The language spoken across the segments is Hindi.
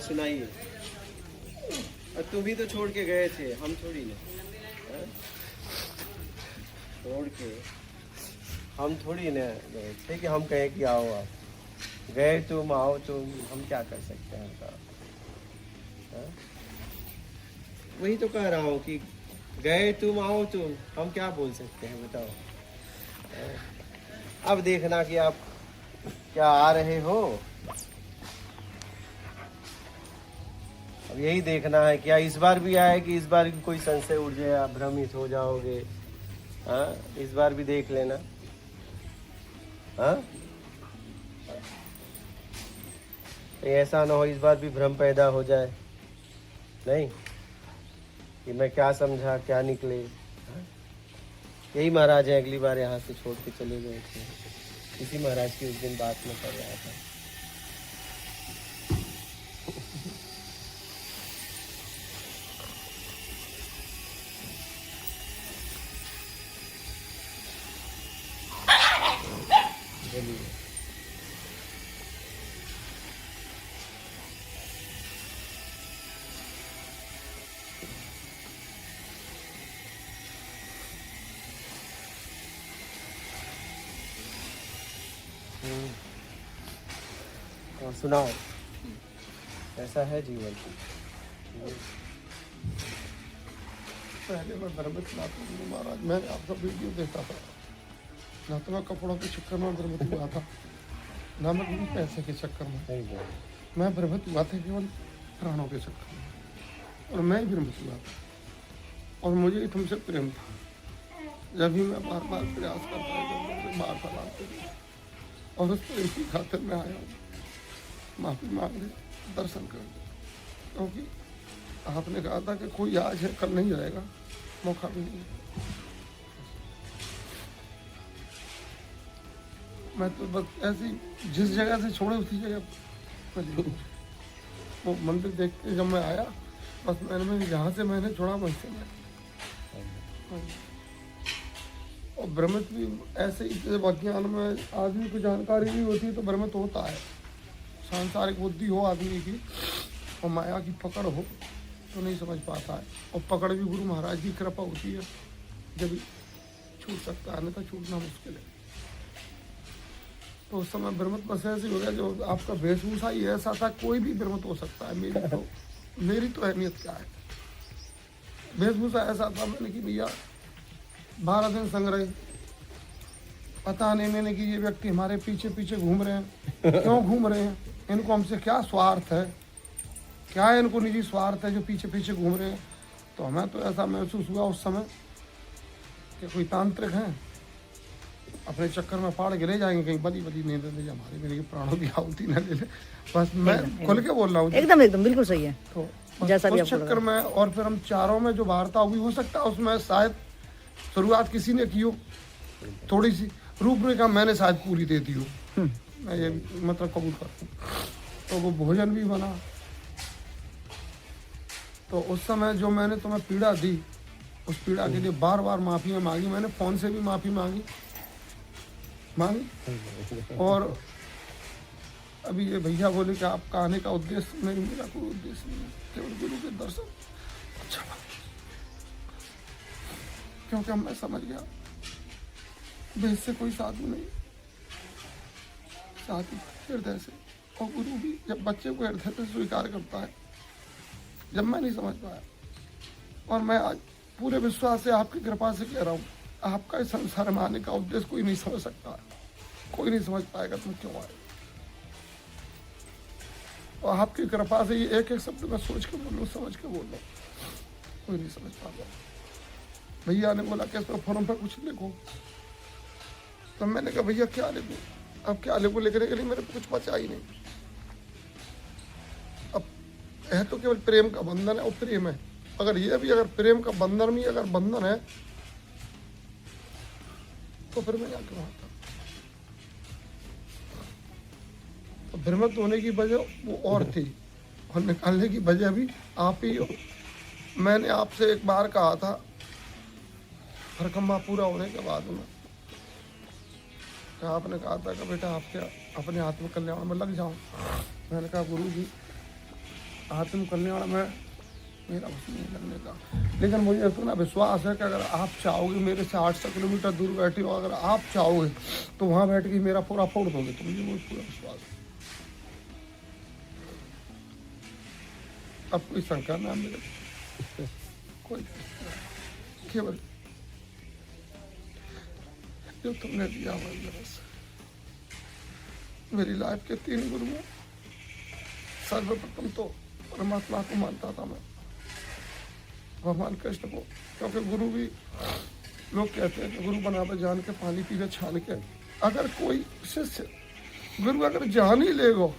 सुनाइए। और तुम भी तो छोड़ के गए थे, हम थोड़ी ना। छोड़ के हम थोड़ी ना गए थे कि हम कहें कि आओ आप। गए तुम, आओ तुम, हम क्या कर सकते हैं बताओ। वही तो कह रहा हूँ कि गए तुम, आओ तुम, हम क्या बोल सकते हैं बताओ। अब देखना कि आप क्या आ रहे हो। अब यही देखना है क्या इस बार भी आए कि इस बार भी कोई संशय उठ जाए, आप भ्रमित हो जाओगे। हाँ, इस बार भी देख लेना। हाँ, ऐसा ना हो इस बार भी भ्रम पैदा हो जाए, नहीं कि मैं क्या समझा क्या निकले। हाँ? यही महाराज है, अगली बार यहाँ से छोड़ के चले गए थे। इसी महाराज की उस दिन बात में कर रहा था। चलिए, और सुनाओ, ऐसा है जीवन। पहले मैं धर्मत लाता हूँ महाराज, मैंने आपका वीडियो देखा था ना, तो मैं कपड़ों के चक्कर में भ्रमित हुआ था ना, मैं कभी पैसे के चक्कर में। मैं भ्रमित हुआ था केवल प्राणों के चक्कर में, और मैं ही भ्रमित हुआ था। और मुझे ही तुमसे प्रेम था। जब भी मैं बार बार प्रयास करता हूँ, बार बार आते और उस प्रेम की खातिर मैं आया हूँ माफ़ी मांगने, दर्शन करने। क्योंकि आपने कहा था कि कोई आज है कल नहीं रहेगा, मौका भी नहीं है। मैं तो बस ऐसी जिस जगह से छोड़े उसी जगह वो मंदिर देख के जब मैं आया, बस मैंने जहाँ से मैंने छोड़ा वहीं से मैं। और भ्रमित भी ऐसे ही, जब अज्ञान में आदमी को जानकारी नहीं होती तो भ्रमित होता है। सांसारिक बुद्धि हो आदमी की और माया की पकड़ हो तो नहीं समझ पाता है। और पकड़ भी गुरु महाराज की कृपा होती है जब छूट सकता है, नहीं तो छूटना मुश्किल है। तो उस समय भ्रमित बस ऐसे हो गया, जो आपका वेशभूषा ही ऐसा था, कोई भी भ्रमित हो सकता है। मेरी तो अहमियत क्या है, वेशभूषा ऐसा था मैंने कि भैया 12 दिन संग रहे, पता नहीं मैंने कि ये व्यक्ति हमारे पीछे पीछे घूम रहे हैं, क्यों घूम रहे हैं, इनको हमसे क्या स्वार्थ है, क्या है इनको निजी स्वार्थ है जो पीछे पीछे घूम रहे हैं। तो हमें तो ऐसा महसूस हुआ उस समय कि कोई तांत्रिक हैं, अपने चक्कर में पाड़ के ले जाएंगे, कहीं बड़ी बड़ी नींद ले जाए हमारे, मेरे प्राणों की आहुति न ले ले। बस मैं खुल के बोल रहा हूँ, एकदम एकदम बिल्कुल सही है। तो जैसा भी उस चक्कर में, और फिर हम चारों में जो वार्ता हुई, हो सकता है उसमें शायद शुरुआत किसी ने की हो, थोड़ी सी रूपरेखा मैंने शायद पूरी दे दी हो, मैं ये मतलब कबूल करता हूँ। तो वो भोजन भी बना, तो उस समय जो मैंने तुम्हें पीड़ा दी, उस पीड़ा के लिए बार बार माफ़ी मांगी मैंने, फ़ोन से भी माफ़ी मांगी। और अभी ये भैया बोले कि आपका आने का उद्देश्य नहीं, मेरा कोई उद्देश्य नहीं, केवल गुरु के दर्शन। अच्छा, क्योंकि मैं समझ गया वेद से कोई साधु नहीं, साधु हृदय से। और गुरु भी जब बच्चे को हृदय से स्वीकार करता है, जब मैं नहीं समझ पाया। और मैं आज पूरे विश्वास से आपकी कृपा से कह रहा हूँ, आपका इस संसार में आने का उद्देश्य कोई नहीं समझ सकता, कोई नहीं समझ पाएगा तुम क्यों आए। और आपकी कृपा से ये एक एक शब्द मैं सोच के बोल रहा हूँ, समझ के बोल रहा हूँ, कोई नहीं समझ पाता। भैया ने बोला कि इस पर फॉर्म पर कुछ लिखो, तो मैंने कहा भैया क्या लिखूं, अब क्या लिखूं, लिखने के लिए मेरे को कुछ बचा ही नहीं। अब है तो केवल प्रेम का बंधन है, और प्रेम है, अगर ये भी अगर प्रेम का बंधन में अगर बंधन है तो फिर मैं क्या कहूँगा। तो भ्रमित होने की वजह वो और थी, और निकालने की वजह भी आप ही हो। मैंने आपसे एक बार कहा था हरकम्मा पूरा होने के बाद में, आपने कहा था कि बेटा आपके अपने आत्म कल्याण में लग जाओ। मैंने कहा गुरु जी हातिम करने वाला मैं, मेरा बस नहीं करने का। लेकिन मुझे इतना विश्वास है कि अगर आप चाहोगे, मेरे से 800 किलोमीटर दूर बैठे हो, अगर आप चाहोगे तो वहाँ बैठ के मेरा पूरा फोड़ दोगे, तो मुझे वो पूरा विश्वास है। अब कोई शंका ना मेरे, कोई केवल जो तुमने दिया वही बस। मेरी लाइफ के 3 गुरु हैं। सर्वप्रथम तो परमात्मा को मानता था मैं, भगवान कृष्ण को, क्योंकि गुरु भी लोग कहते हैं कि गुरु बनावे जान के पानी पीवे छान के। अगर कोई शिष्य गुरु अगर जान ही लेगो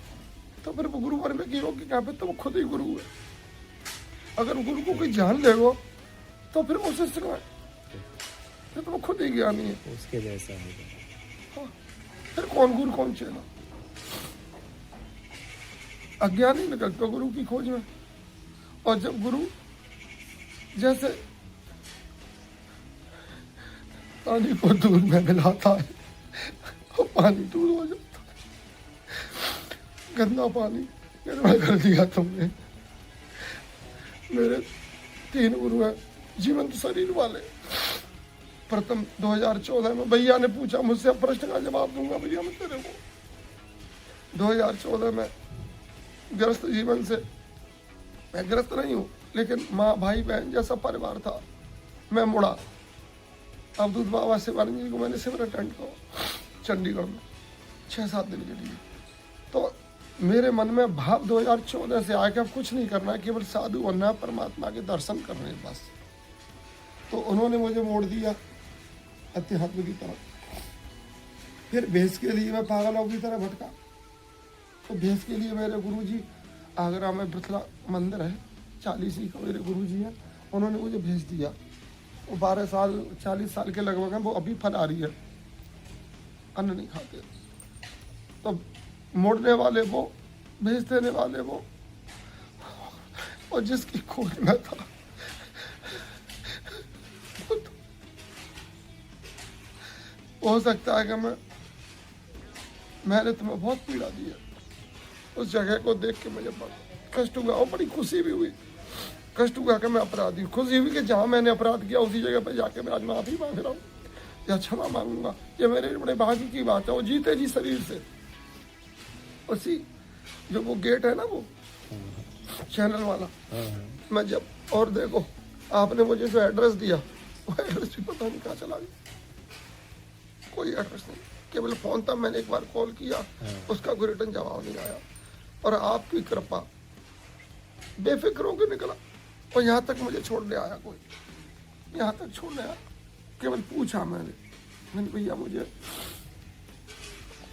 तो फिर वो गुरु बनने की योग्य क्या, फिर तो वो खुद ही गुरु है। अगर गुरु को कोई जान लेगो तो फिर वो शिष्य का है, फिर तो वो खुद ही ज्ञानी है, उसके जैसा होगा। हाँ, फिर कौन गुरु कौन चेला। अज्ञानी निकलते गुरु की खोज में। और जब गुरु जैसे पानी को दूध में मिलाता है और पानी दूध हो जाता है, गंदा पानी निर्मल कर दिया तुमने। मेरे 3 गुरु हैं जीवंत शरीर वाले। प्रथम 2014 में भैया ने पूछा मुझसे, प्रश्न का जवाब दूंगा भैया मैं तेरे को। 2014 में ग्रस्त जीवन से, मैं ग्रस्त नहीं हूँ लेकिन माँ भाई बहन जैसा परिवार था, मैं मुड़ा। अवधूत बाबा शिवानंद जी को मैंने शिविर अटेंड किया चंडीगढ़ में 6-7 दिन के लिए। तो मेरे मन में भाव 2014 से आया कि अब कुछ नहीं करना है, केवल साधु बनना, परमात्मा के दर्शन करने बस। तो उन्होंने मुझे मोड़ दिया अध्यात्म की तरफ। फिर भेष के लिए मैं पागलों की तरह भटका। तो भेष के लिए मेरे गुरुजी, आगरा में बिरला मंदिर है, 40 ही का मेरे गुरुजी हैं, उन्होंने मुझे भेज दिया। वो 12 साल 40 साल के लगभग हैं, वो अभी फल आ रही है, अन्न नहीं खाते। तो मोड़ने वाले वो, भेज देने वाले वो, और जिसकी खोज में था हो सकता है कि मैंने तुम्हें बहुत पीड़ा दी है। उस जगह को देख के मुझे बहुत कष्ट हुआ और बड़ी खुशी भी हुई। कष्ट हुआ कि मैं अपराधी हूँ, खुशी हुई कि जहाँ मैंने अपराध किया उसी जगह पर जाके मैं आज माफी मांग रहा हूँ या क्षमा मांगूंगा। ये मेरे बड़े भाग्य की बात है। वो जीते जी शरीर से, उसी जो वो गेट है ना, वो चैनल वाला, मैं जब, और देखो आपने मुझे जो एड्रेस दिया वो एड्रेस भी पता नहीं कहाँ चला गया। कोई एड्रेस नहीं, केवल फोन था, मैंने एक बार कॉल किया, उसका कोई रिटर्न जवाब नहीं आया। और आपकी कृपा बेफिक्र होकर निकला और यहाँ तक मुझे छोड़ने आया। कोई यहाँ तक छोड़ने आया, केवल पूछा मैंने भैया मुझे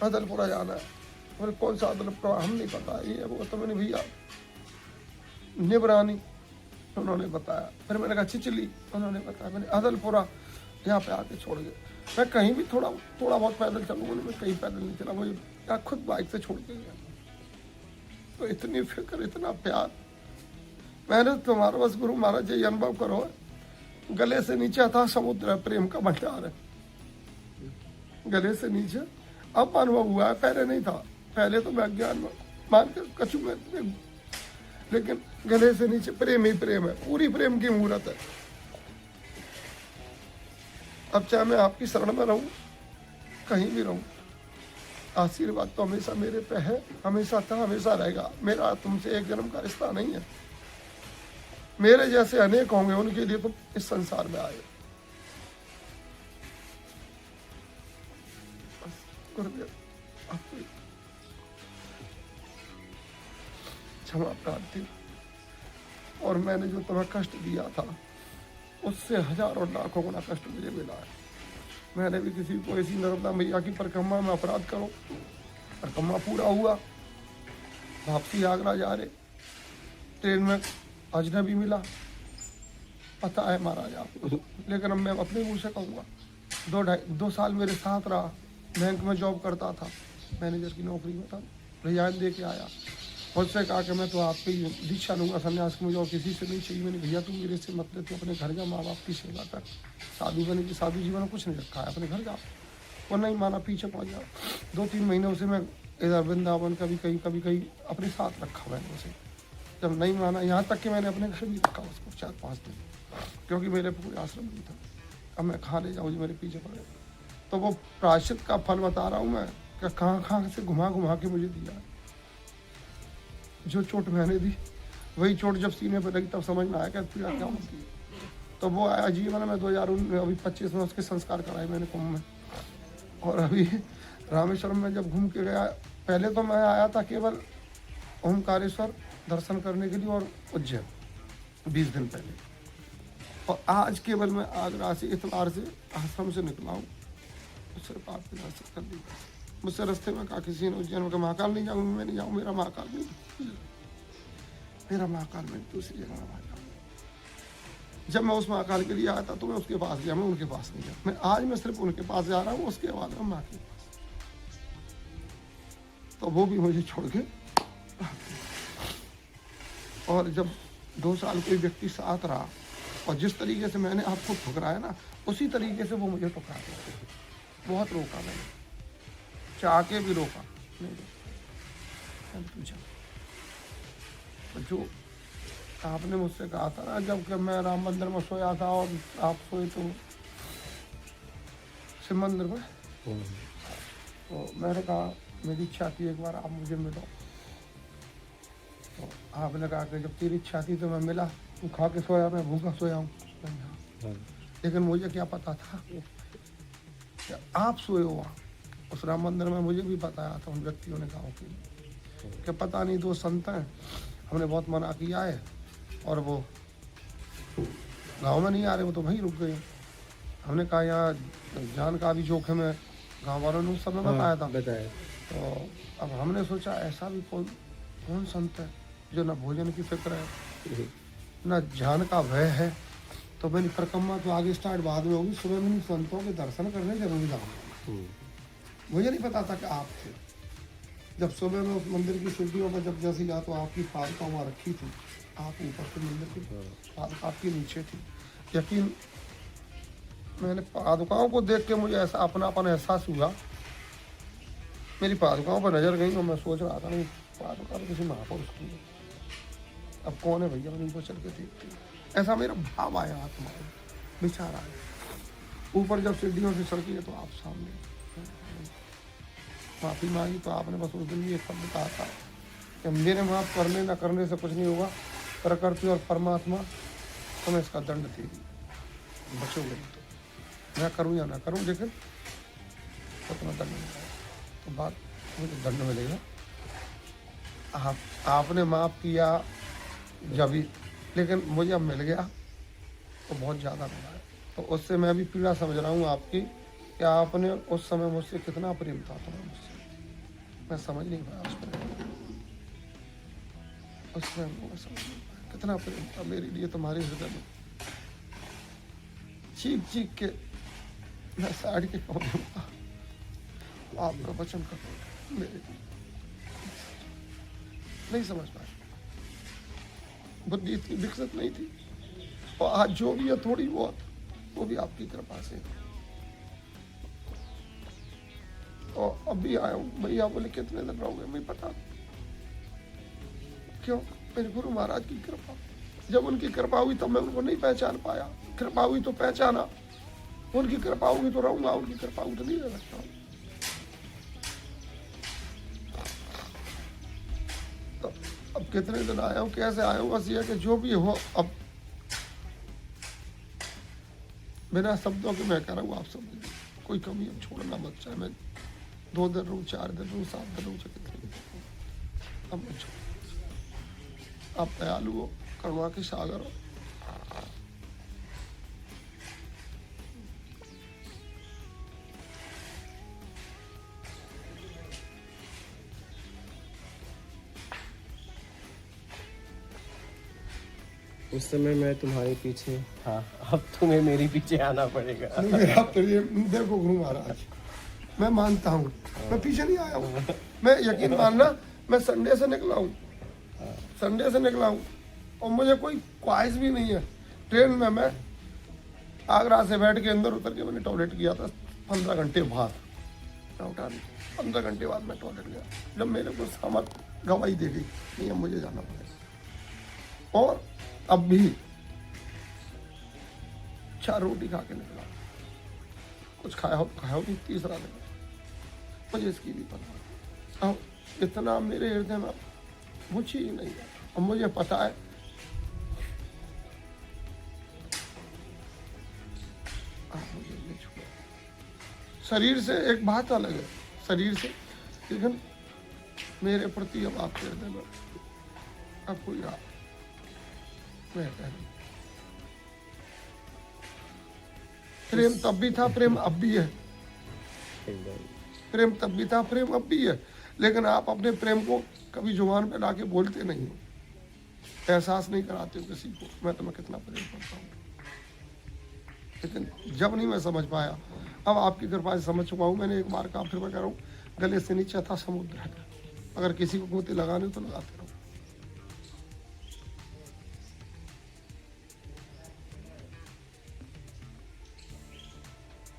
अदलपुरा जाना है। बोले कौन सा अदलपुरा, हम नहीं पता ये वो। तो मैंने भैया निबरानी, उन्होंने बताया। फिर मैंने कहा चिचली, उन्होंने बताया। मैंने अदलपुरा, यहाँ पे आके छोड़ गए। मैं कहीं भी थोड़ा बहुत पैदल चलूँगा, मैं कहीं पैदल नहीं चला, मुझे यहाँ खुद बाइक से छोड़ के गया। तो इतनी फिक्र, इतना प्यार। मैंने तुम्हारा बस गुरु महाराज ये अनुभव करो, गले से नीचे था समुद्र है, प्रेम का भंडार है। गले से नीचे अब अनुभव हुआ है, पहले नहीं था। पहले तो मैं अज्ञान में मान के कछु में, लेकिन गले से नीचे प्रेम ही प्रेम है, पूरी प्रेम की मूर्त है। अब चाहे मैं आपकी शरण में रहूं, कहीं भी रहूं, आशीर्वाद तो हमेशा मेरे पे है, हमेशा था, हमेशा रहेगा। मेरा तुमसे एक जन्म का रिश्ता नहीं है। मेरे जैसे अनेक होंगे, उनके लिए तुम इस संसार में आए। गुरुदेव आपको क्षमा प्रार्थी। और मैंने जो तुम्हें कष्ट दिया था उससे हजारों लाखों गुना कष्ट मुझे मिला है। मैंने भी किसी को ऐसी नर्मदा मैया की परिक्रमा में अपराध करो, परिक्रमा पूरा हुआ, वापसी आगरा जा रहे, ट्रेन में अजनबी मिला, पता है महाराज आपको। लेकिन अब मैं अपने मुँह से कहूँगा, 2 साल मेरे साथ रहा, बैंक में जॉब करता था, मैनेजर की नौकरी में था, रिजाइन दे के आया। मुझसे कहा कि मैं तो आप पे दीक्षा लूँगा संन्यास की, मुझे और किसी से नहीं चाहिए। मैंने भैया तुम मेरे से मतलब तो अपने घर जा, माँ बाप की सेवा कर, साधु बने की साधु जीवन में कुछ नहीं रखा है, अपने घर जाओ। और नहीं माना, पीछे पहुँच जाओ। 2-3 महीने उसे मैं इधर वृंदावन कभी कहीं अपने साथ रखा मैंने उसे, जब नहीं माना, यहाँ तक कि मैंने अपने घर भी रखा उसको 4-5 दिन, क्योंकि मेरे पूरे आश्रम नहीं था। अब मैं कहाँ ले जाऊँ जी, मेरे पीछे पड़े। तो वो प्रायश्चित का फल बता रहा हूँ मैं, कि कहाँ से घुमा घुमा के मुझे दिया। जो चोट मैंने दी वही चोट जब सीने पर लगी तब समझ में आया कि पीड़ा क्या होती है। तो वो आया जीवन में 2025 में उसके संस्कार कराए मैंने कुंभ में। और अभी रामेश्वरम में जब घूम के गया, पहले तो मैं आया था केवल ओमकारेश्वर दर्शन करने के लिए और उज्जैन 20 दिन पहले, और आज केवल मैं आगरा से इतवार से आश्रम से निकला हूँ, सिर्फ आपके दर्शन कर लिया। मुझसे रास्ते में कहा किसी ने उज्जैन में, महाकाल नहीं जाऊँगा, मैं नहीं जाऊँ, मेरा महाकाल नहीं, मेरा महाकाल में दूसरी जगह में जाऊँ। जब मैं उस महाकाल के लिए आया था तो मैं उसके पास गया, मैं उनके पास नहीं गया। मैं आज मैं सिर्फ उनके पास जा रहा हूँ, उसके बाद में माँ के पास। तो वो भी मुझे छोड़ के, और जब 2 साल कोई व्यक्ति साथ रहा और जिस तरीके से मैंने आपको ठुकराया ना, उसी तरीके से वो मुझे ठुकरा दिया। बहुत रोका मैंने, चाह के भी रोका नहीं, पूछा। जो आपने मुझसे कहा था ना, जब कि मैं राम मंदिर में सोया था और आप सोए तो शिव मंदिर में, तो मैंने कहा मेरी इच्छा थी एक बार आप मुझे मिलो। तो आपने कहा कि जब तेरी इच्छा थी तो मैं मिला, तू खा के सोया, मैं भूखा सोया हूँ। लेकिन मुझे क्या पता था कि आप सोए हो वहाँ उस राम मंदिर में। मुझे भी बताया था उन व्यक्तियों ने गाँव के, कि पता नहीं 2 संत हैं, हमने बहुत मना किया है और वो गांव में नहीं आ रहे, वो तो वहीं रुक गए। हमने कहा यहाँ जान का भी जोखिम है, गांव वालों ने उस समय बताया था। तो अब हमने सोचा ऐसा भी कौन संत है जो न भोजन की फिक्र है न जान का भय है। तो मैंने परिक्रमा तो आगे स्टार्ट बाद में होगी, सुबह में संतों के दर्शन करने जरूर जाऊँगा। मुझे नहीं पता था कि आप थे। जब सुबह में उस मंदिर की सीढ़ियों पर जब जैसे या तो आपकी पादुका वहाँ रखी थी, आप ऊपर से मंदिर की पादुका आपके नीचे थी। यकीन, मैंने पादुकाओं को देख के मुझे ऐसा अपनापन एहसास हुआ। मेरी पादुकाओं पर नजर गई और मैं सोच रहा था नहीं, पादुका तो किसी महापुरुष की है, अब कौन है भैया, उनको चल के देखते। ऐसा मेरा भाव आया, आत्मा विचार आया। ऊपर जब सीढ़ियों से सड़की है तो आप सामने माफ़ी मांगी, तो आपने बस उस दिन ये शब्द कहा था कि मेरे माफ़ करने न करने से कुछ नहीं होगा, प्रकृति और परमात्मा तुम्हें इसका दंड देगी, बचोगे नहीं। तो मैं करूँ या ना करूँ, लेकिन तो तुम्हें दंड मिलेगा। तो बात मुझे दंड मिलेगा। आपने माफ़ किया जब भी, लेकिन मुझे अब मिल गया तो बहुत ज़्यादा मिला है। तो उससे मैं भी पीड़ा समझ रहा हूँ आपकी, कि आपने उस समय मुझसे कितना प्रेम था तुम्हें मुझसे, मैं समझ नहीं पाया उस प्रेम, उसमें मैं समझ नहीं पाया कितना प्रेम था मेरे लिए तुम्हारे हृदय में। चीख चीख के मैं साइड के कहूँगा, आपका वचन करो मेरे लिए। नहीं समझ पाया, बुद्धि इतनी विकसित नहीं थी। और आज जो भी है थोड़ी बहुत, वो भी आपकी कृपा से। और अभी आया हूँ, भैया बोले कितने दिन रहोगे, मैं पता क्यों, मेरे गुरु महाराज की कृपा। जब उनकी कृपा हुई तब मैं उनको नहीं पहचान पाया, कृपा हुई तो पहचाना। उनकी कृपा होगी तो रहूंगा, उनकी कृपा हुई तो नहीं रह सकता। तो अब कितने दिन आया हूँ, कैसे आया हूँ, बस ये कि जो भी हो, अब बिना शब्दों के मैं कह रहा हूँ, आप समझिए, कोई कमी अब छोड़ना मत। चाहे मैं 2 दिन रहूँ, 4 दिन रहूँ, 7 दिन रहूँ, अब मैं छोड़। आप दयालु हो, करुणा के सागर हो। उस समय मैं तुम्हारे पीछे था, अब तुम्हें मेरे पीछे आना पड़ेगा। नहीं मेरा तो ये देखो गुरु महाराज, मैं मानता हूँ मैं पीछे नहीं आया हूँ। मैं यकीन मानना, मैं संडे से निकला हूँ, संडे से निकला हूँ और मुझे कोई ख्वाहिश भी नहीं है। ट्रेन में मैं आगरा से बैठ के अंदर उतर के मैंने टॉयलेट किया था 15 घंटे बाद, 15 घंटे बाद मैं टॉयलेट गया। जब मेरे को सामर्थ गवाही दे गई, नहीं अब मुझे जाना पड़ेगा, और अब भी 4 रोटी खा के निकला, कुछ खाया हो नहीं, तीसरा दिन मुझे इसकी भी परवाह। अब इतना मेरे हृदय में मुझे ही नहीं है, और मुझे पता है आप मुझे नहीं छोड़ो। शरीर से एक बात अलग है, शरीर से, लेकिन मेरे प्रति अब आपके हृदय में अब कोई रहा रहता नहीं। प्रेम तब भी था, प्रेम अब भी है। प्रेम तब भी था, प्रेम अब भी है, लेकिन आप अपने प्रेम को कभी जुबान पे लाके बोलते नहीं हो, एहसास नहीं कराते हो किसी को मैं तुम्हें कितना प्रेम करता हूँ। लेकिन जब नहीं मैं समझ पाया, अब आपकी कृपा से समझ चुका हूँ। मैंने एक बार कहा, फिर मैं कह रहा हूँ, गले से नीचे था समुद्र है, अगर किसी को गोते लगाने तो लगाते रहो।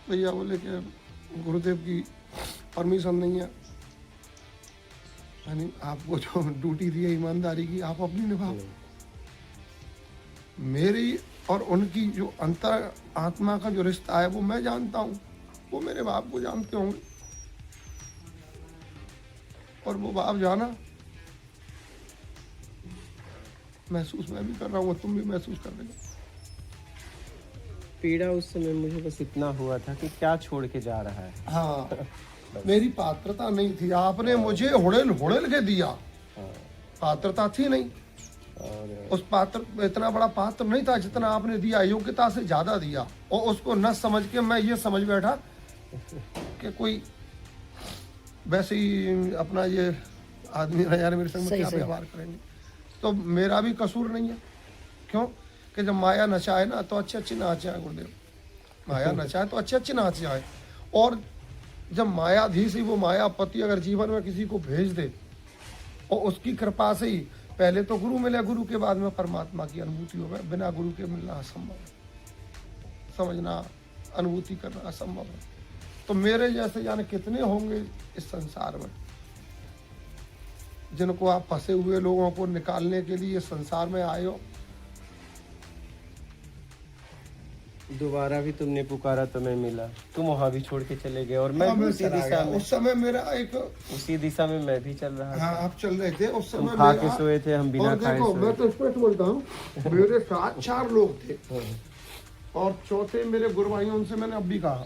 भैया बोले कि गुरुदेव की परमिशन नहीं है, यानी आपको जो ड्यूटी दी है ईमानदारी की, आप अपनी निभाओ। मेरी और उनकी जो अंतर आत्मा का जो रिश्ता है वो मैं जानता हूँ, वो मेरे बाप को जानते होंगे, और वो बाप जाना महसूस मैं भी कर रहा हूँ, तुम भी महसूस कर रहे हो। पीड़ा उस समय मुझे बस इतना हुआ था कि क्या छोड़ के जा रहा है। हाँ, मेरी पात्रता नहीं थी, आपने मुझे हुड़ेल के दिया, पात्रता थी नहीं। और उस पात्र, इतना बड़ा पात्र नहीं था जितना आपने दिया, योग्यता से ज्यादा दिया, और उसको न समझ के मैं ये समझ बैठा कि कोई वैसे ही अपना ये आदमी ना यार मेरे संग में क्या व्यवहार करेंगे। तो मेरा भी कसूर नहीं है, क्यों कि जब माया नचाए ना तो अच्छे नाच आए गुरुदेव, माया नचाए तो अच्छे नाच आए। और जब मायाधीश ही वो मायापति अगर जीवन में किसी को भेज दे, और उसकी कृपा से ही पहले तो गुरु मिले, गुरु के बाद में परमात्मा की अनुभूति हो, बिना गुरु के मिलना असंभव है, समझना अनुभूति करना असंभव है। तो मेरे जैसे जाने कितने होंगे इस संसार में, जिनको आप फंसे हुए लोगों को निकालने के लिए संसार में आए हो। दोबारा भी तुमने पुकारा तो मैं मिला, तुम वहां भी छोड़ के चले गए, और मैं भी उसी दिशा में, उस समय मेरा एक, उसी दिशा में मैं भी चल रहा था। हाँ आप चल रहे थे उस तुम समय, खा के सोए थे, हम बिना और खाए देखो सोए। मैं तो स्पष्ट बोलता हूँ, मेरे साथ 4 लोग थे, और चौथे मेरे गुरु भाई, उनसे मैंने अब भी कहा,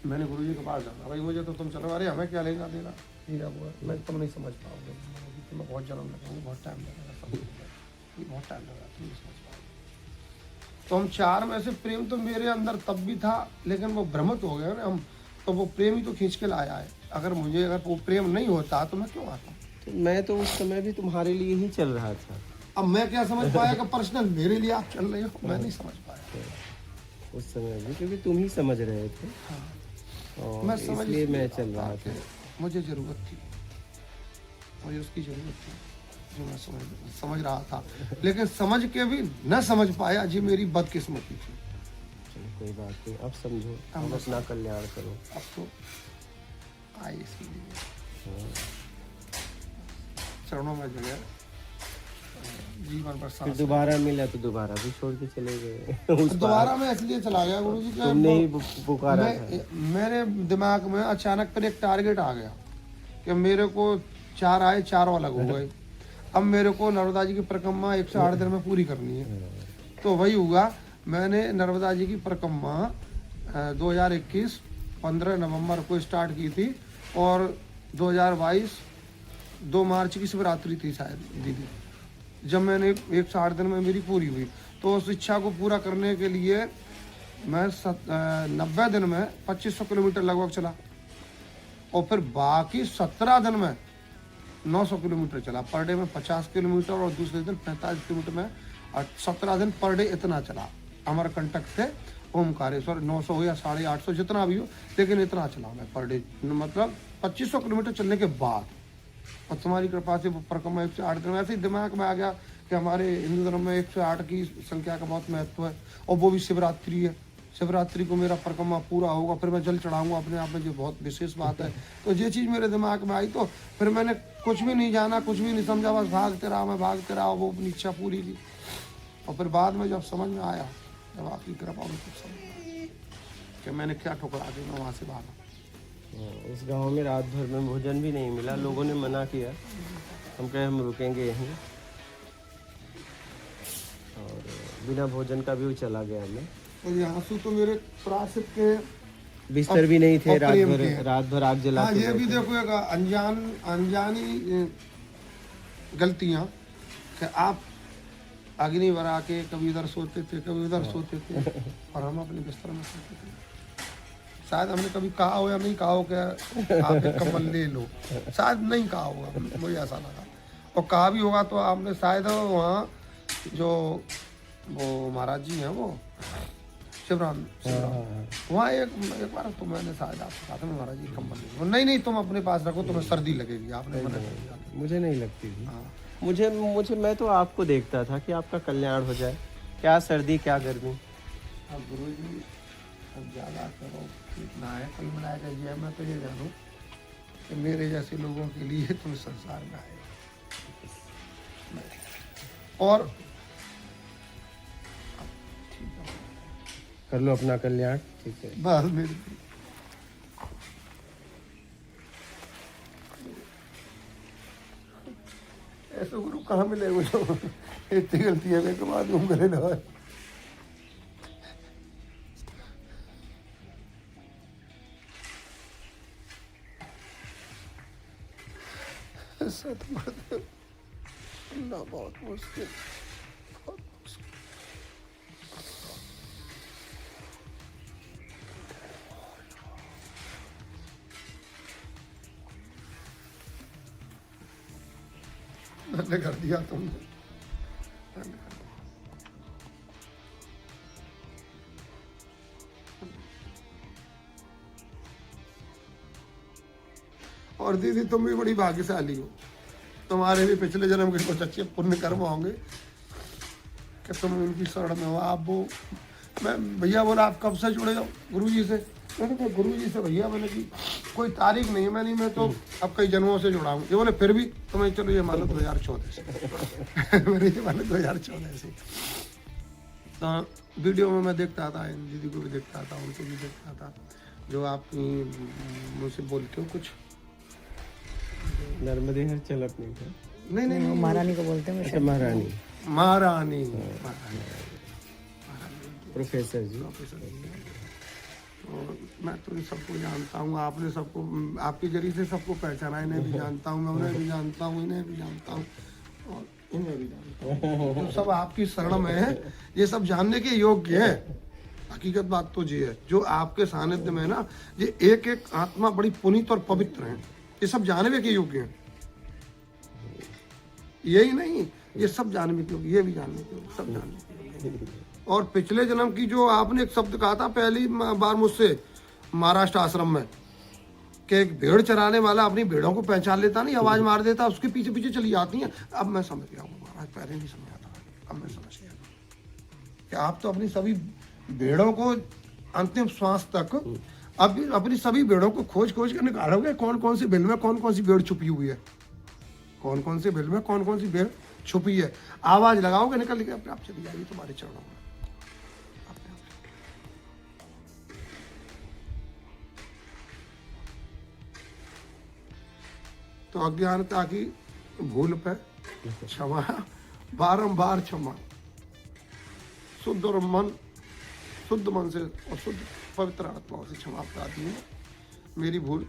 मैंने गुरु जी के पास जाना, भाई मुझे तो तुम चलो, अरे हमें क्या लेना देना, ठीक है मैं तुम नहीं समझ पाओगे, तुम्हें बहुत जन्म लगेंगे, बहुत टाइम लगेगा, बहुत टाइम लगेगा, तुम नहीं समझ पाओगे। तो हम 4 में से प्रेम तो मेरे अंदर तब भी था, लेकिन वो भ्रमित हो गया ना हम, तो वो प्रेम ही तो खींच के लाया है। अगर वो प्रेम नहीं होता तो मैं क्यों आता? तो मैं तो उस समय भी तुम्हारे लिए ही चल रहा था। अब मैं क्या समझ पाया कि पर्सनल मेरे लिए आप चल रहे हो, मैं नहीं समझ पाया उस समय भी, क्योंकि तुम ही समझ रहे थे। और मैं समझ, इसलिए मैं चल रहा था। मुझे जरूरत थी, मुझे उसकी जरूरत थी, जो मैं समझ रहा था, लेकिन समझ के भी न समझ पाया, जी मेरी बदकिस्मती थी। चलो कोई बात नहीं, अब समझो, अब अपना कल्याण करो। अब तो आए इसलिए चरणों में जो है जीवन पर फिर दोबारा मिला तो दोबारा भी छोड़ के चले गए। दोबारा मैं इसलिए चला गया गुरु जी, तुमने ही पुकारा था। मेरे दिमाग में अचानक पर एक टारगेट आ गया कि मेरे को 4 आए, 4 अलग हो गए। अब मेरे को नर्मदा जी की परिक्रमा 108 दिन में पूरी करनी है, तो वही हुआ। मैंने नर्मदा जी की परिक्रमा 2021 15 नवंबर को स्टार्ट की थी, और 2022 2 मार्च की शिवरात्रि थी शायद दीदी, जब मैंने 108 दिन में मेरी पूरी हुई। तो उस इच्छा को पूरा करने के लिए मैं 90 दिन में 2500 किलोमीटर लगभग चला, और फिर बाकी 17 दिन में 900 किलोमीटर चला पर डे में, 50 किलोमीटर, और दूसरे दिन 45 किलोमीटर में, और 17 दिन पर डे इतना चला। अमरकंटक से ओमकारेश्वर 900 हो या 850 जितना भी हो, लेकिन इतना चला मैं पर डे, मतलब 2500 किलोमीटर चलने के बाद। और तुम्हारी कृपा से वो परिक्रमा 108 दिन में ऐसे ही दिमाग में आ गया कि हमारे हिंदू धर्म में 108 की संख्या का बहुत महत्व है, और वो भी शिवरात्रि है। शिवरात्रि को मेरा परिक्रमा पूरा होगा, फिर मैं जल चढ़ाऊंगा अपने आप में, जो बहुत विशेष बात है। तो ये चीज़ मेरे दिमाग में आई, तो फिर मैंने कुछ भी नहीं जाना, कुछ भी नहीं समझा, बस भागते रहा मैं, भागते रहा, वो अपनी इच्छा पूरी की। और फिर बाद में जब समझ में आया, जब आपकी कृपा हुई तब समझ में आया कि मैंने क्या ठुकरा के मैं वहाँ से भागा। उस गांव में रात भर में भोजन भी नहीं मिला, लोगों ने मना किया, हम कहे हम रुकेंगे यहीं, और बिना भोजन का भी वो चला गया हमें। और ये आंसू तो मेरे प्राश्चित के बिस्तर भी नहीं थे, और प्रेम के। रात भर आग जला हाँ, के ये भी बैठे। देखो एक अनजानी गलतियाँ कि आप अग्नि भरा के कभी इधर सोते थे, कभी उधर सोते थे, और हम अपने बिस्तर में सोते थे। शायद हमने कभी कहा हो या नहीं कहा हो कि आप एक कंबल ले लो, शायद नहीं कहा होगा, मुझे ऐसा लगा। और कहा भी होगा तो आपने शायद वहाँ जो वो महाराज जी हैं, वो शिवराम, वहाँ एक बार तो मैंने शायद आपसे कहा था महाराज जी कंबल ले लो, नहीं तुम अपने पास रखो, तुम्हें सर्दी लगेगी, आपने मना कर दिया। मुझे नहीं लगती थी। हाँ, मुझे मैं तो आपको देखता था कि आपका कल्याण हो जाए, क्या सर्दी क्या गर्मी। अब गुरु जी अब ज़्यादा करो कितना है, कल मिलाएगा ये, मैं तो ये जानूँ कि मेरे जैसे लोगों के लिए तुम संसार में आए, और कर लो अपना कल्याण, ठीक है। बस मेरी ऐसे गुरु कहाँ मिले वो जो इतनी गलती है के बाद में करे ना। सतगुरुदेव ना, बहुत मुश्किल, बहुत मुश्किल। धन्य कर दिया तुमने, धन्य कर दिया। और दीदी तुम भी बड़ी भाग्यशाली हो, तुम्हारे भी पिछले जन्म के कुछ अच्छे पुण्य कर्म होंगे कि तुम उनकी शरण में हो। आप वो, मैं भैया बोला आप कब से जुड़े हो गुरु जी से, मैंने कहा गुरु जी से भैया मैंने की कोई तारीख नहीं है, मैं तो अब कई जन्मों से जुड़ा हूँ। ये बोले फिर भी तो मैं, चलो ये मानो 2014 से मेरे ये मानो 2014 से। तो वीडियो में मैं देखता था, इन दीदी को भी देखता था, उनको भी देखता था, जो आप मुझसे बोलते हो कुछ नर्मदे हर चलत नहीं था। नहीं महारानी को बोलते हैं। अच्छा, महारानी, महारानी प्रोफेसर जी। और मैं तो इन सबको जानता हूँ, आपने सबको, आपके जरिए से सबको पहचाना, इन्हें भी जानता हूँ मैं, उन्हें भी जानता हूँ, इन्हें भी जानता हूँ, और इन्हें भी जानता हूँ। तो सब आपकी शरण में है, ये सब जानने के योग्य है। हकीकत बात तो ये है, जो आपके सानिध्य में है ना, ये एक एक आत्मा बड़ी पुनीत और पवित्र है, ये सब जानने के योग्य हैं। यही नहीं, ये सब जानने के योग्य, ये भी जानने के योग्य, सब जानने के योग्य। और पिछले जन्म की जो आपने एक शब्द कहा था पहली बार मुझसे महाराष्ट्र आश्रम में, कि एक भेड़ चराने वाला अपनी भेड़ों को पहचान लेता नहीं, आवाज मार देता, उसके पीछे पीछे चली जाती हैं। अब मैं समझ गया हूँ महाराज, पहले नहीं समझा था, अब मैं समझ गया कि आप तो अपनी सभी भेड़ों को अंतिम श्वास तक अब अपनी सभी भेड़ों को खोज खोज कर निकालोगे, कौन कौन सी बिल में कौन कौन सी भेड़ छुपी हुई है, कौन कौन सी बिल में कौन कौन सी भेड़ छुपी है। आवाज लगाओगे, निकल के अपने आप चली जाएगी तुम्हारे चरणों में। तो अज्ञानता की भूल पे क्षमा, बारंबार क्षमा। शुद्ध और मन, शुद्ध मन से और शुद्ध पवित्र आत्माओं से क्षमा प्रार्थी हूँ। मेरी भूल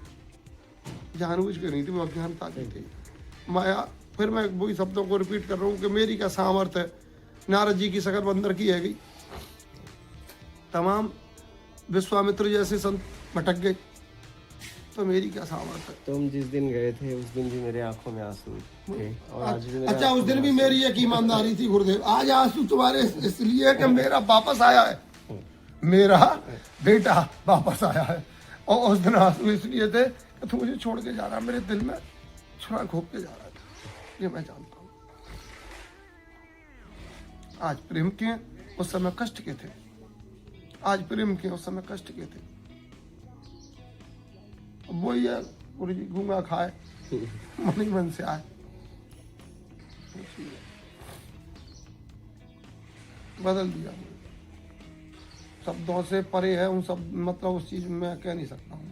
जानबूझ के नहीं थी, वो अज्ञानता की थी, माया। फिर मैं वही शब्दों को रिपीट कर रहा हूँ कि मेरी क्या सामर्थ्य है, नारद जी की शकल बंदर की है गई, तमाम विश्वामित्र जैसे संत भटक गए, तो मेरी क्या सामर्थ्य है। तुम जिस दिन गए थे उस दिन भी मेरे आंखों में आंसू थे, और आज भी मेरे अच्छा, आंखों उस दिन में भी आंसू मेरी एक ईमानदारी थी गुरुदेव। आज आंसू तुम्हारे इसलिए कि मेरा वापस आया है, मेरा बेटा वापस आया है। और उस दिन आंसू इसलिए थे कि तू मुझे छोड़ के जा रहा, मेरे दिल में छुरा घोप के जा रहा था, ये मैं जानता हूँ। आज प्रेम के उस समय कष्ट के थे, आज प्रेम के उस समय कष्ट के थे। अब वही है, गुरु जी घूंगा खाए मन ही मन से आए। बदल दिया। शब्दों से परे है, उन सब मतलब उस चीज में कह नहीं सकता हूँ।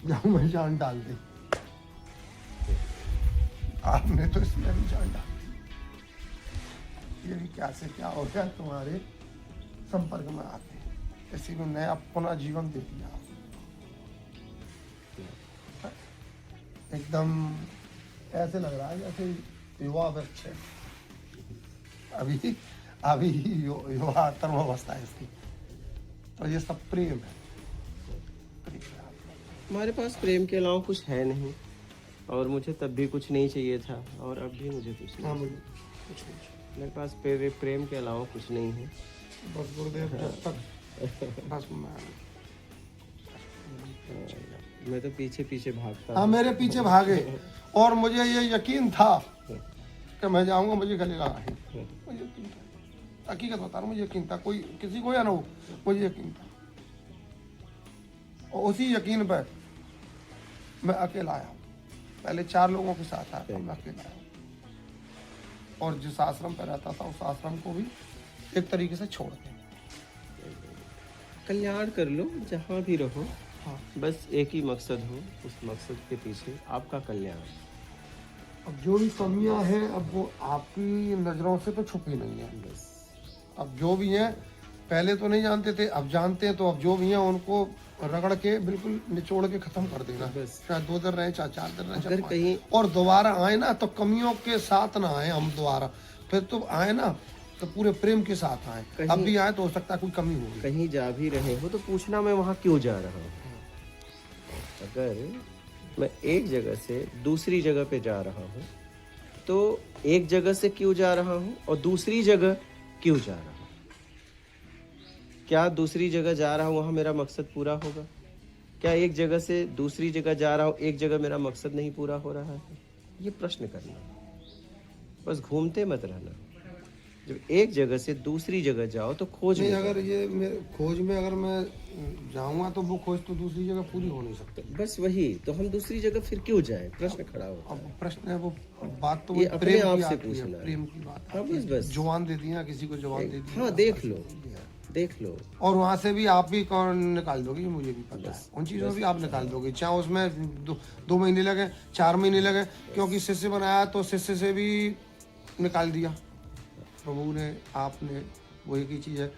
जाऊं मैं जान डाल दी, आपने तो इसमें भी जान डाल दी। ये भी क्या से क्या हो गया, तुम्हारे संपर्क में आते किसी को नया पुनः जीवन दे दिया। एकदम ऐसे लग रहा है जैसे युवा वृक्ष है, अभी अभी युवा तरुणावस्था है इसकी। तो ये सब प्रेम है। हमारे पास प्रेम के अलावा कुछ है नहीं, और मुझे तब भी कुछ नहीं चाहिए था, और अब भी मुझे कुछ नहीं चाहिए। कुछ नहीं, मेरे पास प्रेम के अलावा कुछ नहीं है। बस गुरुदेव जब तक बस मैं तो पीछे पीछे भागता। हाँ, मेरे पीछे भागे, और मुझे ये यकीन था कि मैं जाऊंगा, मुझे गले लगा है। मुझे यकीन था, हकीकत बता रहा हूँ, मुझे यकीन था, कोई किसी को या ना हो, मुझे यकीन था। और उसी यकीन पर मैं अकेला आया। पहले 4 लोगों के साथ आया था, मैं अकेला आया। और जिस आश्रम पर रहता था उस आश्रम को भी एक तरीके से छोड़ दिया। कल्याण कर लो जहाँ भी रहो। हाँ, बस एक ही मकसद हो, उस मकसद के पीछे आपका कल्याण। अब जो भी कमियां हैं, अब वो आपकी नजरों से तो छुपी नहीं है। बस अब जो भी हैं, पहले तो नहीं जानते थे, अब जानते हैं। तो अब जो भी हैं उनको रगड़ के बिल्कुल निचोड़ के खत्म कर देना। बस। चाहे 2 दिन रहे, चाहे 4 दिन रहे, अगर चाहे 5। कहीं और दोबारा आए ना तो कमियों के साथ ना आए हम दोबारा, फिर तो आए ना तो पूरे प्रेम के साथ आए। कहीं- अब भी आए तो हो सकता है कोई कमी होगी। कहीं जा भी रहे हो तो पूछना मैं वहाँ क्यों जा रहा हूँ। अगर मैं एक जगह से दूसरी जगह पे जा रहा हूँ तो एक जगह से क्यों जा रहा हूँ और दूसरी जगह क्यों जा रहा हूँ। क्या दूसरी जगह जा रहा हूँ वहाँ मेरा मकसद पूरा होगा? क्या एक जगह से दूसरी जगह जा रहा हूँ, एक जगह मेरा मकसद नहीं पूरा हो रहा है? ये प्रश्न करना, बस घूमते मत रहना। जब एक जगह से दूसरी जगह जाओ तो खोज नहीं, में अगर ये खोज में अगर मैं जाऊंगा तो वो खोज तो दूसरी जगह पूरी हो नहीं सकती। बस वही तो, हम दूसरी जगह फिर क्यों जाए? प्रश्न खड़ा होता है। अब प्रश्न है, वो बात तो ये वही अपने प्रेम आप की से आती है, पूछना है। प्रेम की बात। हाँ, बस बस जुबान दे दिया किसी को, जुबान दे दी। हाँ, देख लो देख लो। और वहां से भी आप भी कौन निकाल दोगे, ये मुझे भी पता है। उन चीजों भी आप निकाल दोगे, चाहे उसमें 2 महीने लगे, 4 महीने लगे, क्योंकि शिष्य बनाया तो शिष्य से भी निकाल दिया प्रभु ने, आपने, वो एक ही चीज है।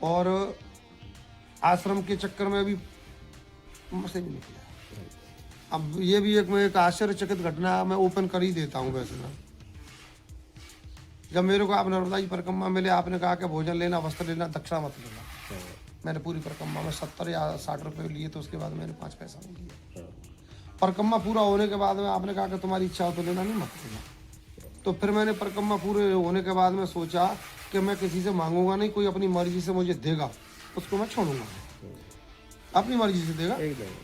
और आश्रम के चक्कर में भी मुझसे भी निकला। अब ये भी एक आश्चर्यचकित घटना है, मैं ओपन कर ही देता हूँ। वैसे ना, जब मेरे को आप नर्मदा जी परिक्रमा मिले, आपने कहा कि भोजन लेना, वस्त्र लेना, दक्षिणा मत लेना। मैंने पूरी परिक्रमा में 70 या 60 रुपए लिए, तो उसके बाद मैंने 5 पैसा नहीं लिया। परिक्रमा पूरा होने के बाद में आपने कहा कि तुम्हारी इच्छा हो तो लेना, नहीं मत लेना। तो फिर मैंने परिक्रमा पूरे होने के बाद में सोचा कि मैं किसी से मांगूंगा नहीं, कोई अपनी मर्जी से मुझे देगा उसको मैं छोड़ूंगा नहीं। अपनी मर्जी से देगा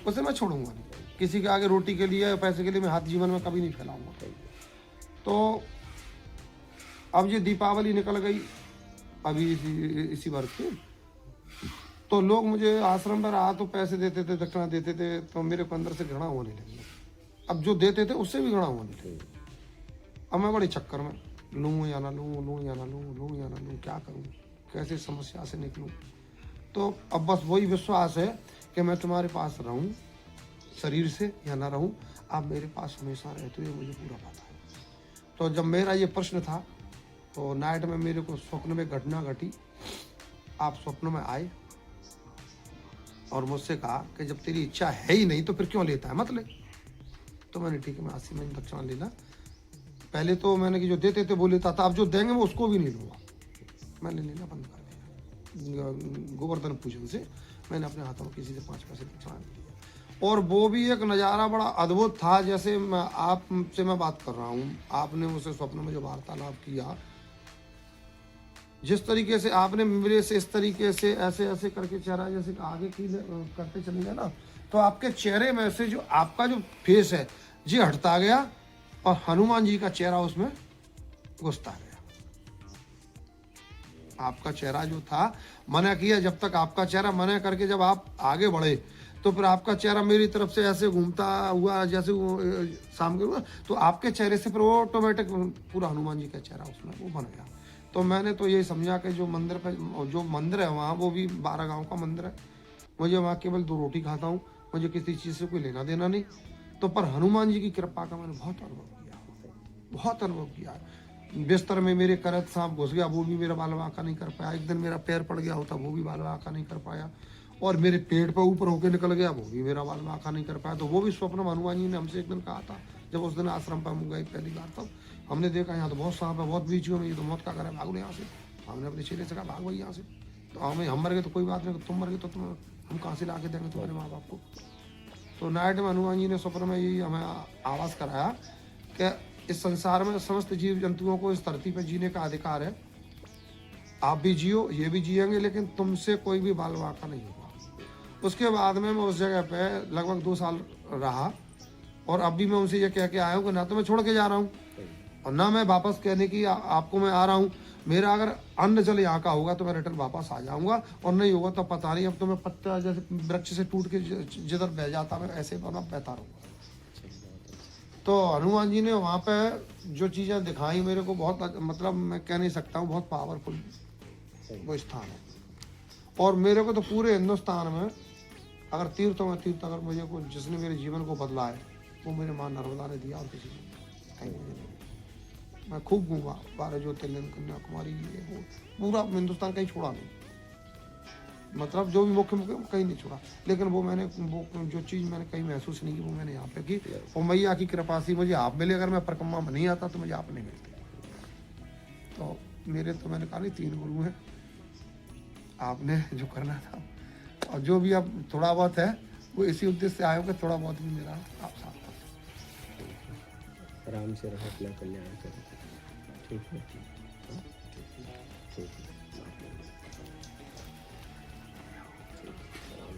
उसे मैं छोड़ूंगा नहीं। किसी के आगे रोटी के लिए या पैसे के लिए मैं हाथ जीवन में कभी नहीं फैलाऊंगा। तो अब ये दीपावली निकल गई अभी इसी वर्ष की, तो लोग मुझे आश्रम पर आ तो पैसे देते थे, दक्षिणा देते थे, तो मेरे को अंदर से घृणा होने लगी। अब जो देते थे उससे भी घृणा होने लगी। अब मैं बड़े चक्कर में, लूँ या ना लूँ, लूँ या ना लूँ, लूँ या ना लूँ, क्या करूँ, कैसे समस्या से निकलूँ। तो अब बस वही विश्वास है कि मैं तुम्हारे पास रहूँ, शरीर से या ना रहूँ, आप मेरे पास हमेशा रहते हो, मुझे पूरा पता है। तो जब मेरा ये प्रश्न था तो नाइट में मेरे को स्वप्न में घटना घटी। आप स्वप्न में आए और मुझसे कहा कि जब तेरी इच्छा है ही नहीं तो फिर क्यों लेता है, मत ले। तो मैंने ठीक है, मैं 80 में दक्षिणा लेना। पहले तो मैंने कि जो देते थे वो लेता था, अब जो देंगे वो उसको भी नहीं लूँगा। मैंने लेना बंद कर दिया। गोवर्धन पूजन से मैंने अपने हाथों में किसी से 5 पैसे दक्षिणा नहीं लिया। और वो भी एक नज़ारा बड़ा अद्भुत था। जैसे आपसे मैं बात कर रहा हूँ, आपने मुझसे स्वप्न में जो वार्तालाप किया, जिस तरीके से आपने मेरे से इस तरीके से ऐसे ऐसे करके चेहरा जैसे आगे की करते चले गए ना, तो आपके चेहरे में से जो आपका जो फेस है ये हटता गया और हनुमान जी का चेहरा उसमें घुसता गया। आपका चेहरा जो था मना किया, जब तक आपका चेहरा मना करके जब आप आगे बढ़े तो फिर आपका चेहरा मेरी तरफ से ऐसे घूमता हुआ जैसे वो शाम के हुआ, तो आपके चेहरे से फिर वो ऑटोमेटिक पूरा हनुमान जी का चेहरा उसमें वो बन गया। तो मैंने तो ये समझा कि जो मंदिर पे जो मंदिर है वहाँ, वो भी 12 गाँव का मंदिर है, मुझे वहाँ केवल 2 रोटी खाता हूँ, मुझे किसी चीज़ से कोई लेना देना नहीं। तो पर हनुमान जी की कृपा का मैंने बहुत अनुभव किया, बहुत अनुभव किया। बिस्तर में मेरे करत सांप घुस गया, वो भी मेरा बाल वाका नहीं कर पाया। एक दिन मेरा पैर पड़ गया होता, वो भी बाल वाका नहीं कर पाया। और मेरे पेट पर ऊपर होके निकल गया, वो भी मेरा बाल वाका नहीं कर पाया। तो वो भी स्वप्न में हनुमान जी ने हमसे एक दिन कहा था, जब उस दिन आश्रम पर हम गए पहली बार, तब हमने देखा यहाँ तो बहुत सांप है, बहुत बीचियों में, ये तो मौत का घर है, भागो यहाँ से। हमने अपने चेहरे से कहा भाग भाई यहाँ से। तो हम मर गए तो कोई बात नहीं, तुम मर गए तो हम कहाँ से ला के देंगे तुम्हारे माँ बाप को। तो नाइट में हनुमान जी ने स्वप्न में यही हमें आवाज़ कराया कि इस संसार में समस्त जीव जंतुओं को इस धरती पर जीने का अधिकार है, आप भी जियो, ये भी जिएंगे, लेकिन तुमसे कोई भी बाल वाका नहीं होगा। उसके बाद में मैं उस जगह पे लगभग 2 साल रहा, और अब भी मैं उनसे ये कह के आया हूँ कि ना तो मैं छोड़ के जा रहा हूँ और ना मैं वापस कहने की आपको मैं आ रहा हूँ। मेरा अगर अन्न जल यहाँ का होगा तो मैं रिटर्न वापस आ जाऊंगा, और नहीं होगा तो पता नहीं, अब तो मैं पत्ता जैसे वृक्ष से टूट के जिधर बह जाता मैं ऐसे बना बहता रहूँगा। तो हनुमान जी ने वहाँ पे जो चीज़ें दिखाई मेरे को बहुत, मतलब मैं कह नहीं सकता हूँ, बहुत पावरफुल वो स्थान है। और मेरे को तो पूरे हिंदुस्तान में अगर तीर्थों में तीर्थ अगर मुझे को जिसने मेरे जीवन को बदला है वो मेरे माँ नर्मदा ने दिया, और किसी ने कहीं मुझे नहीं। मैं खूब घूमा, 12 ज्योतिर्लिंग, कन्याकुमारी, ये वो पूरा हिंदुस्तान कहीं छोड़ा नहीं, मतलब जो भी मुख्य मुख्य कहीं नहीं छोड़ा। लेकिन वो मैंने वो जो चीज़ मैंने कहीं महसूस नहीं की वो मैंने यहाँ पे की, और मैया की कृपा से मुझे आप मिले। अगर मैं परिक्रमा में नहीं आता तो मुझे आप नहीं मिलते। तो मेरे तो मैंने कहा नहीं 3 गुरु हैं, आपने जो करना था, और जो भी अब थोड़ा बहुत है वो इसी उद्देश्य से आए हो कि थोड़ा बहुत भी मेरा आप साथ आराम से रहो, अपना कल्याण करो। ठीक है, ठीक है।